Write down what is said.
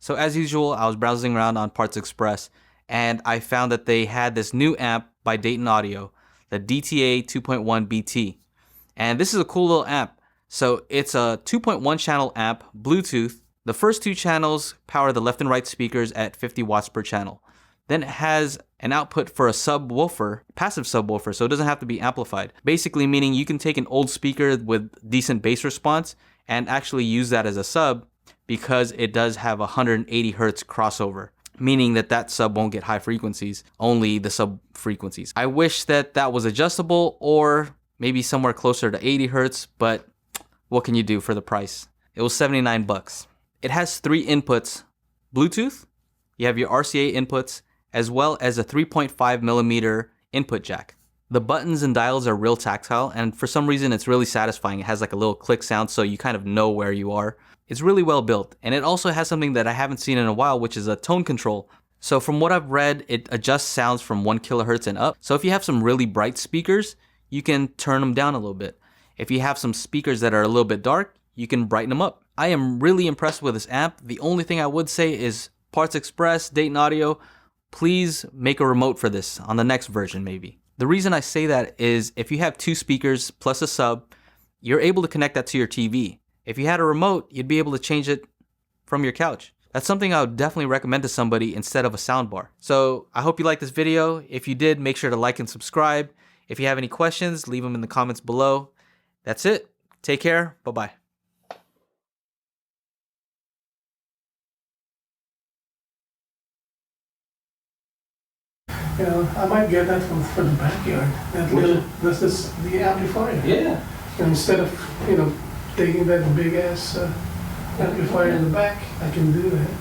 So as usual, I was browsing around on Parts Express and I found that they had this new amp by Dayton Audio, the DTA-2.1BT. And this is a cool little amp. So it's a 2.1 channel amp, Bluetooth. The first two channels power the left and right speakers at 50 watts per channel. Then it has an output for a subwoofer, passive subwoofer, so it doesn't have to be amplified. Basically meaning you can take an old speaker with decent bass response and actually use that as a sub, because it does have 180 hertz crossover, meaning that that sub won't get high frequencies, only the sub frequencies. I wish that that was adjustable or maybe somewhere closer to 80 hertz, but what can you do for the price? It was 79 bucks. It has 3 inputs: Bluetooth, you have your RCA inputs, as well as a 3.5 millimeter input jack. The buttons and dials are real tactile, and for some reason it's really satisfying. It has like a little click sound, so you kind of know where you are. It's really well built, and it also has something that I haven't seen in a while, which is a tone control. So from what I've read, it adjusts sounds from 1 kilohertz and up. So if you have some really bright speakers, you can turn them down a little bit. If you have some speakers that are a little bit dark, you can brighten them up. I am really impressed with this amp. The only thing I would say is Parts Express, Dayton Audio, please make a remote for this on the next version maybe. The reason I say that is if you have 2 speakers plus a sub, you're able to connect that to your TV. If you had a remote, you'd be able to change it from your couch. That's something I would definitely recommend to somebody instead of a soundbar. So I hope you liked this video. If you did, make sure to like and subscribe. If you have any questions, leave them in the comments below. That's it. Take care. Bye-bye. You know, I might get that for the backyard. That little, this is the amplifier. Yeah. And instead of, taking that big ass amplifier in the back, I can do that.